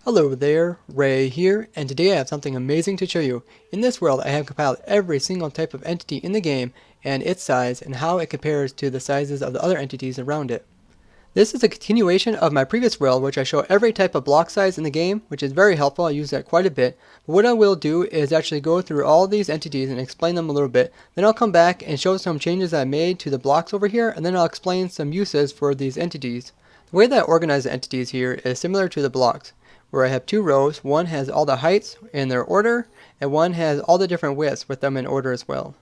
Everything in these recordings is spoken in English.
Hello there, Ray here, and today I have something amazing to show you. In this world, I have compiled every single type of entity in the game and its size and how it compares to the sizes of the other entities around it. This is a continuation of my previous world, which I show every type of block size in the game, which is very helpful. I use that quite a bit. But what I will do is actually go through all these entities and explain them a little bit. Then I'll come back and show some changes I made to the blocks over here, and then I'll explain some uses for these entities. The way that I organize the entities here is similar to the blocks, where I have two rows. One has all the heights in their order, and one has all the different widths with them in order as well.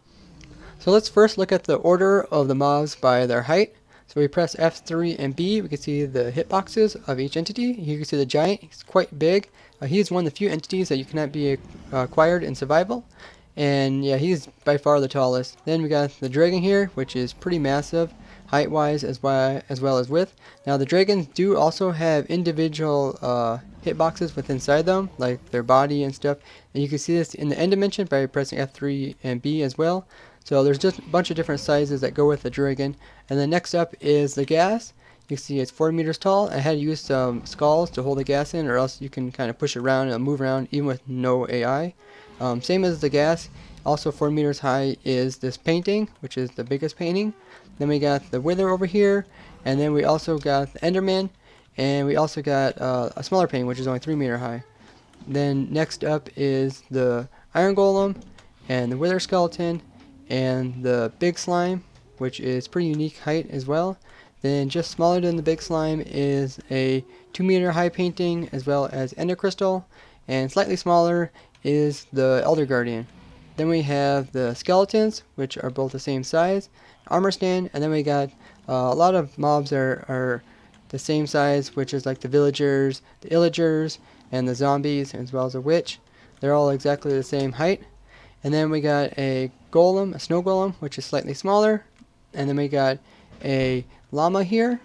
So let's first look at the order of the mobs by their height. So we press F3 and B, we can see the hitboxes of each entity. You can see the giant, he's quite big. He's one of the few entities that you cannot be acquired in survival. And yeah, he's by far the tallest. Then we got the dragon here, which is pretty massive, height-wise as well as width. Now the dragons do also have individual hitboxes within inside them, like their body and stuff. And you can see this in the end dimension by pressing F3 and B as well. So there's just a bunch of different sizes that go with the dragon. And then next up is the gas. You can see it's 4 meters tall. I had to use some skulls to hold the gas in, or else you can kind of push it around and move around even with no AI. Same as the gas, also 4 meters high is this painting, which is the biggest painting. Then we got the Wither over here, and then we also got the Enderman, and we also got a smaller painting, which is only 3 meter high. Then next up is the Iron Golem, and the Wither Skeleton, and the Big Slime, which is pretty unique height as well. Then just smaller than the Big Slime is a 2 meter high painting, as well as Ender Crystal, and slightly smaller is the Elder Guardian. Then we have the skeletons, which are both the same size, armor stand, and then we got a lot of mobs are the same size, which is like the villagers, the illagers, and the zombies, as well as a witch. They're all exactly the same height. And then we got a golem, a snow golem, which is slightly smaller. And then we got a llama here.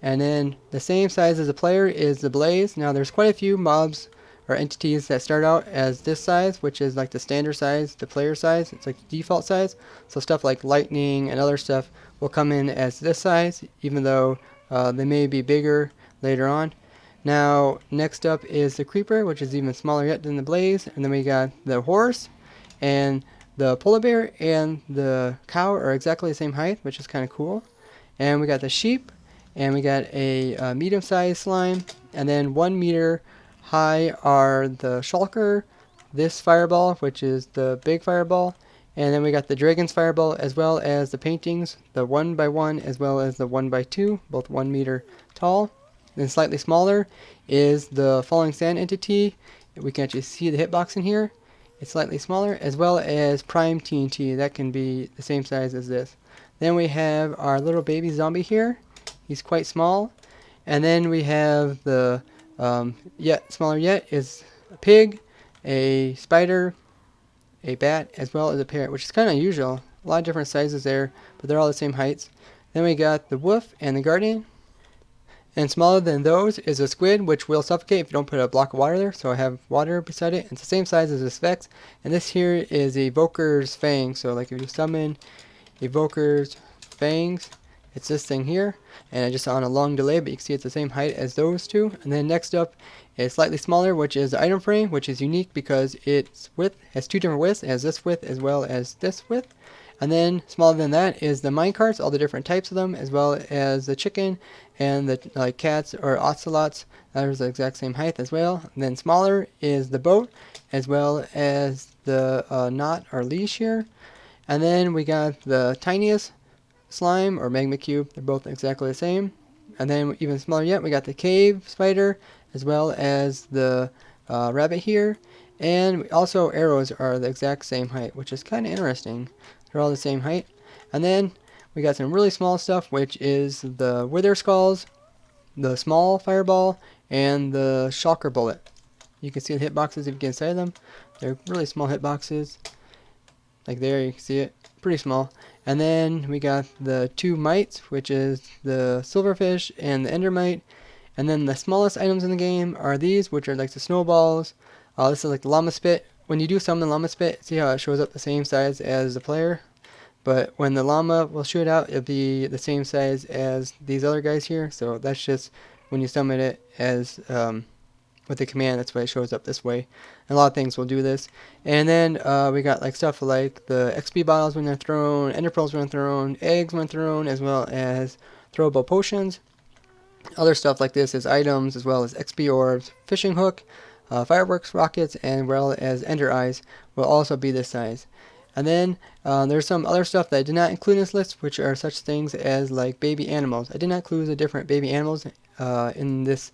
And then the same size as the player is the blaze. Now there's quite a few mobs or entities that start out as this size, which is like the standard size, the player size. It's like the default size. So stuff like lightning and other stuff will come in as this size, even though they may be bigger later on. Now next up is the creeper, which is even smaller yet than the blaze. And then we got the horse, and the polar bear and the cow are exactly the same height, which is kind of cool. And we got the sheep, and we got a medium-sized slime, and then 1 meter high are the shulker, this fireball, which is the big fireball, and then we got the dragon's fireball, as well as the paintings, the 1x1 as well as the 1x2, both 1 meter tall. Then slightly smaller is the falling sand entity. We can actually see the hitbox in here. It's slightly smaller, as well as Prime TNT. That can be the same size as this. Then we have our little baby zombie here. He's quite small. And then we have the yet smaller yet is a pig, a spider, a bat, as well as a parrot, which is kind of unusual. A lot of different sizes there, but they're all the same heights. Then we got the wolf and the guardian. And smaller than those is a squid, which will suffocate if you don't put a block of water there. So I have water beside it. It's the same size as a Sphex. And this here is Evoker's Fang. So like if you summon Evoker's Fangs, it's this thing here. And I just on a long delay, but you can see it's the same height as those two. And then next up is slightly smaller, which is the item frame, which is unique because its width has two different widths. It has this width as well as this width. And then smaller than that is the minecarts, all the different types of them, as well as the chicken and the cats or ocelots. That is the exact same height as well. And then smaller is the boat, as well as the knot or leash here. And then we got the tiniest slime or magma cube. They're both exactly the same. And then even smaller yet, we got the cave spider, as well as the rabbit here. And also arrows are the exact same height, which is kind of interesting. They're all the same height. And then we got some really small stuff, which is the wither skulls, the small fireball, and the shulker bullet. You can see the hitboxes if you get inside them. They're really small hitboxes. Like there, you can see it. Pretty small. And then we got the two mites, which is the silverfish and the endermite. And then the smallest items in the game are these, which are like the snowballs. This is like the llama spit. When you do summon the llama spit, see how it shows up the same size as the player? But when the llama will shoot out, it'll be the same size as these other guys here. So that's just when you summon it as when with the command. That's why it shows up this way. And a lot of things will do this. And then we got like stuff like the XP bottles when they're thrown, ender pearls when they're thrown, eggs when thrown, as well as throwable potions. Other stuff like this is items, as well as XP orbs, fishing hook, fireworks, rockets, and well as ender eyes will also be this size. And then there's some other stuff that I did not include in this list, which are such things as like baby animals. I did not include the different baby animals in this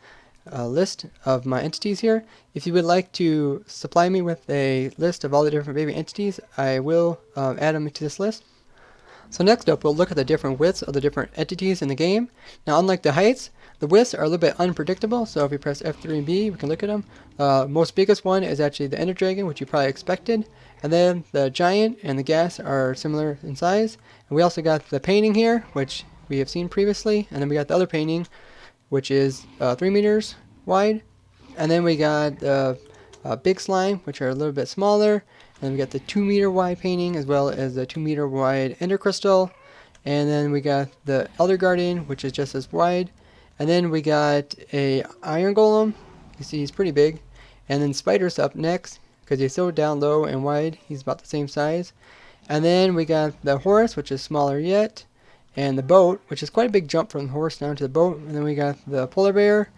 list of my entities here. If you would like to supply me with a list of all the different baby entities, I will add them to this list. So next up, we'll look at the different widths of the different entities in the game. Now, unlike the heights, the widths are a little bit unpredictable, so if we press F3 and B, we can look at them. Most biggest one is actually the Ender Dragon, which you probably expected. And then the Giant and the Gas are similar in size. And we also got the painting here, which we have seen previously. And then we got the other painting, which is 3 meters wide. And then we got the Big Slime, which are a little bit smaller. And we got the 2 meter wide painting, as well as the 2 meter wide Ender Crystal. And then we got the Elder Guardian, which is just as wide. And then we got a Iron Golem. You see he's pretty big. And then Spider's up next, because he's so down low and wide, he's about the same size. And then we got the Horse, which is smaller yet. And the Boat, which is quite a big jump from the Horse down to the Boat. And then we got the Polar Bear.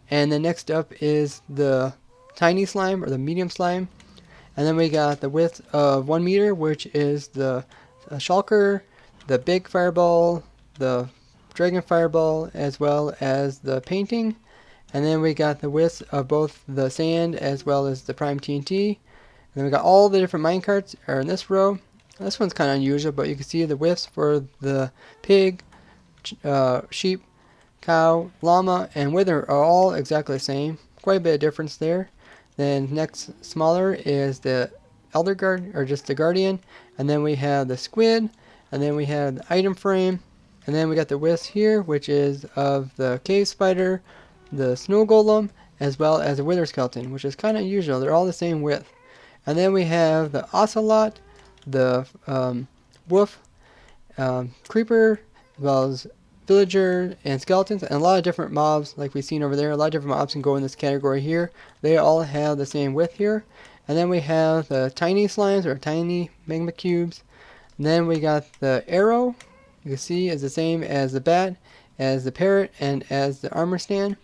And then next up is the Tiny Slime, or the Medium Slime. And then we got the width of 1 meter, which is the Shulker, the Big Fireball, the Dragon Fireball, as well as the painting. And then we got the width of both the Sand as well as the Prime TNT. And then we got all the different minecarts are in this row. This one's kind of unusual, but you can see the widths for the Pig, Sheep, Cow, Llama, and Wither are all exactly the same. Quite a bit of difference there. Then next smaller is the Elder Guard, or just the Guardian. And then we have the Squid. And then we have the item frame. And then we got the width here, which is of the Cave Spider, the Snow Golem, as well as the Wither Skeleton, which is kind of unusual. They're all the same width. And then we have the Ocelot, the Wolf, Creeper, as well as Villager and Skeletons, and a lot of different mobs like we've seen over there. A lot of different mobs can go in this category here. They all have the same width here. And then we have the Tiny Slimes, or Tiny Magma Cubes. And then we got the Arrow. You can see is the same as the Bat, as the Parrot, and as the Armor Stand.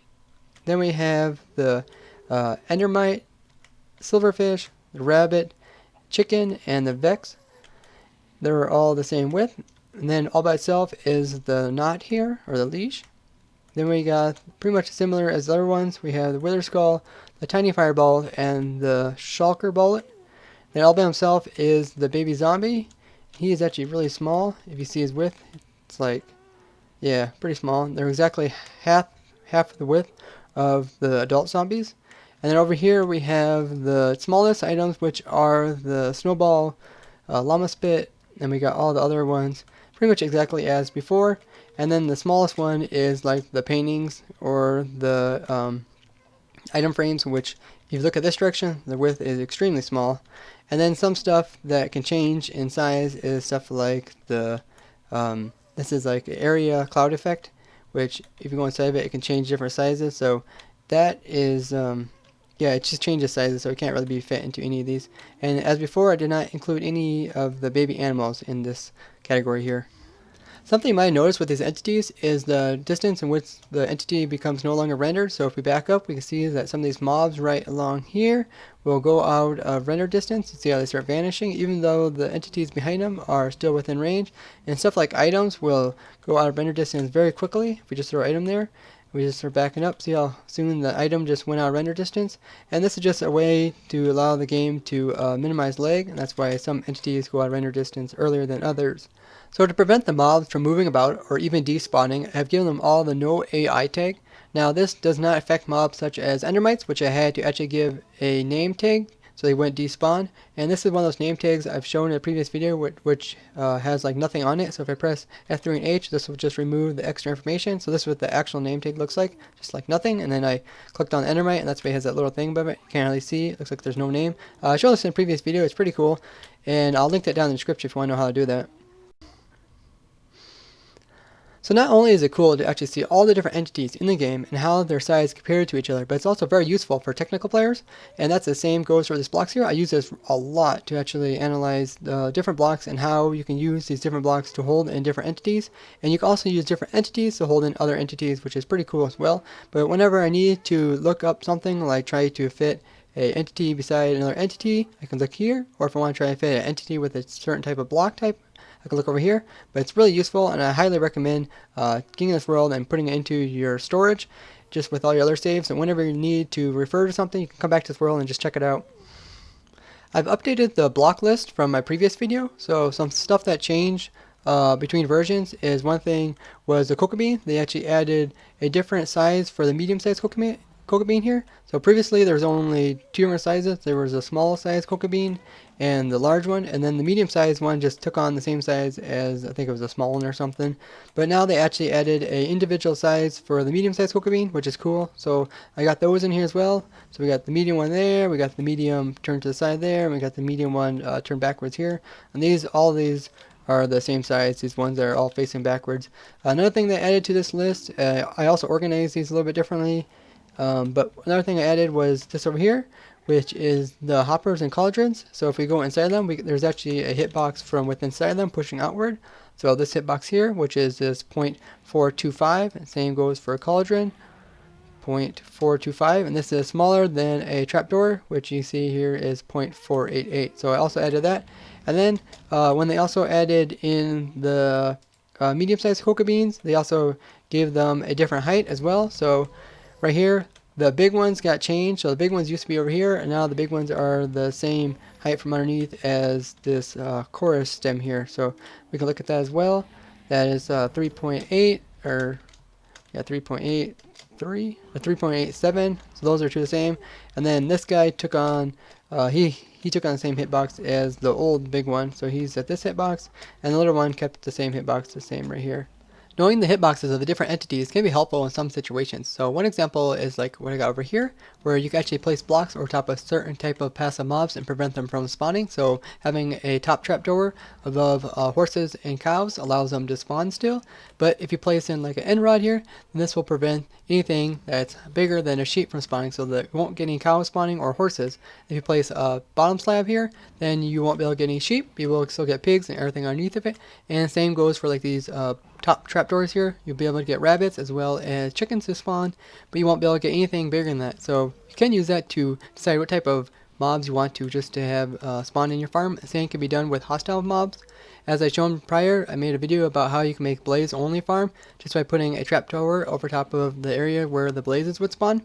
Then we have the Endermite, Silverfish, the Rabbit, Chicken, and the Vex. They're all the same width. And then all by itself is the Knot here, or the Leash. Then we got pretty much similar as the other ones. We have the Wither Skull, the Tiny Fireball, and the Shulker Bullet. Then all by himself is the Baby Zombie. He is actually really small. If you see his width, it's like, yeah, pretty small. They're exactly half the width of the adult zombies. And then over here we have the smallest items, which are the Snowball, Llama Spit, and we got all the other ones pretty much exactly as before. And then the smallest one is like the paintings or the item frames, which if you look at this direction, the width is extremely small. And then some stuff that can change in size is stuff like the this is like area cloud effect, which if you go inside of it, it can change different sizes. So that is yeah, it just changes sizes, so it can't really be fit into any of these. And as before, I did not include any of the baby animals in this category here. Something you might notice with these entities is the distance in which the entity becomes no longer rendered. So if we back up, we can see that some of these mobs right along here will go out of render distance. You see how they start vanishing, even though the entities behind them are still within range. And stuff like items will go out of render distance very quickly. If we just throw an item there, we just start backing up. See how soon the item just went out of render distance? And this is just a way to allow the game to minimize lag, and that's why some entities go out of render distance earlier than others. So to prevent the mobs from moving about or even despawning, I have given them all the no AI tag. Now this does not affect mobs such as endermites, which I had to actually give a name tag so they wouldn't despawn. And this is one of those name tags I've shown in a previous video, which has like nothing on it. So if I press F3 and H, this will just remove the extra information. So this is what the actual name tag looks like, just like nothing. And then I clicked on endermite, and that's why it has that little thing above it. You can't really see. It looks like there's no name. I showed this in a previous video. It's pretty cool, and I'll link that down in the description if you want to know how to do that. So not only is it cool to actually see all the different entities in the game and how their size compared to each other, but it's also very useful for technical players, and that's the same goes for this blocks here. I use this a lot to actually analyze the different blocks and how you can use these different blocks to hold in different entities, and you can also use different entities to hold in other entities, which is pretty cool as well. But whenever I need to look up something, like try to fit an entity beside another entity, I can look here, or if I want to try to fit an entity with a certain type of block type, I can look over here. But it's really useful, and I highly recommend getting this world and putting it into your storage just with all your other saves, and whenever you need to refer to something, you can come back to this world and just check it out. I've updated the block list from my previous video, so some stuff that changed between versions is one thing was the cocoa bean. They actually added a different size for the medium-sized cocoa bean here. So previously there was only two different sizes. There was a small size cocoa bean and the large one, and then the medium sized one just took on the same size as, I think it was a small one or something. But now they actually added a individual size for the medium sized cocoa bean, which is cool. So I got those in here as well. So we got the medium one there, we got the medium turned to the side there, and we got the medium one turned backwards here. And all these are the same size. These ones are all facing backwards. Another thing they added to this list, I also organized these a little bit differently. But another thing I added was this over here, which is the hoppers and cauldrons. So if we go inside them, there's actually a hitbox from within inside them pushing outward. So this hitbox here, which is this 0.425, and same goes for a cauldron, 0.425, and this is smaller than a trapdoor, which you see here is 0.488. So I also added that. And then when they also added in the medium-sized cocoa beans, they also gave them a different height as well. So right here, the big ones got changed. So the big ones used to be over here, and now the big ones are the same height from underneath as this chorus stem here. So we can look at that as well. That is 3.8, or yeah, 3.83, or 3.87. So those are two the same. And then this guy took on, he took on the same hitbox as the old big one. So he's at this hitbox, and the little one kept the same hitbox, the same right here. Knowing the hitboxes of the different entities can be helpful in some situations. So one example is like what I got over here, where you can actually place blocks over top of certain type of passive mobs and prevent them from spawning. So having a top trapdoor above horses and cows allows them to spawn still. But if you place in like an end rod here, then this will prevent anything that's bigger than a sheep from spawning, so that you won't get any cows spawning or horses. If you place a bottom slab here, then you won't be able to get any sheep. You will still get pigs and everything underneath of it. And same goes for like these top trapdoors here. You'll be able to get rabbits as well as chickens to spawn, but you won't be able to get anything bigger than that. So you can use that to decide what type of mobs you want to just to have spawn in your farm. The same can be done with hostile mobs. As I shown prior, I made a video about how you can make blaze only farm just by putting a trapdoor over top of the area where the blazes would spawn.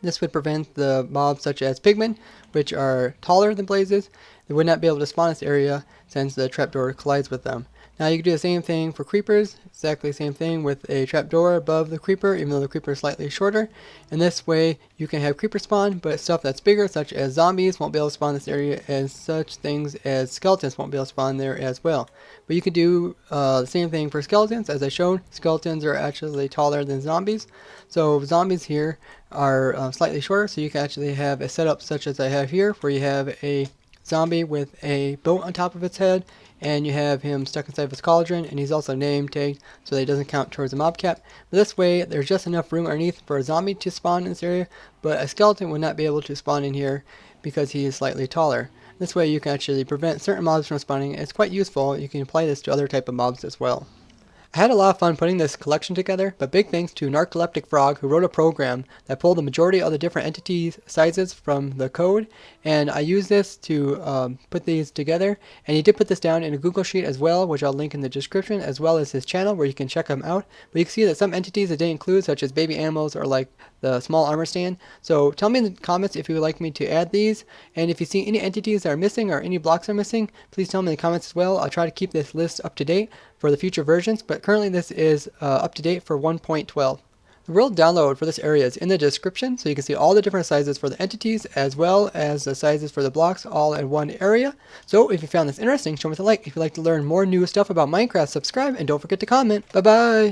This would prevent the mobs such as pigmen, which are taller than blazes. They would not be able to spawn in this area since the trapdoor collides with them. Now you can do the same thing for creepers, exactly the same thing with a trapdoor above the creeper, even though the creeper is slightly shorter. And this way you can have creeper spawn, but stuff that's bigger, such as zombies, won't be able to spawn in this area, and such things as skeletons won't be able to spawn there as well. But you can do the same thing for skeletons. As I showed, skeletons are actually taller than zombies. So zombies here are slightly shorter, so you can actually have a setup such as I have here, where you have a zombie with a boat on top of its head, and you have him stuck inside of his cauldron, and he's also name tagged so that he doesn't count towards the mob cap. But this way there's just enough room underneath for a zombie to spawn in this area, but a skeleton would not be able to spawn in here because he is slightly taller. This way you can actually prevent certain mobs from spawning. It's quite useful. You can apply this to other type of mobs as well. I had a lot of fun putting this collection together, but big thanks to NarcolepticFrog, who wrote a program that pulled the majority of the different entities sizes from the code, and I used this to put these together. And he did put this down in a Google Sheet as well, which I'll link in the description, as well as his channel where you can check him out. But you can see that some entities it didn't include, such as baby animals or like the small armor stand. So tell me in the comments if you would like me to add these, and if you see any entities that are missing or any blocks are missing, please tell me in the comments as well. I'll try to keep this list up to date for the future versions, but currently this is up to date for 1.12. The world download for this area is in the description, so you can see all the different sizes for the entities as well as the sizes for the blocks all in one area. So if you found this interesting, show me a like. If you'd like to learn more new stuff about Minecraft, subscribe, and don't forget to comment. Bye bye!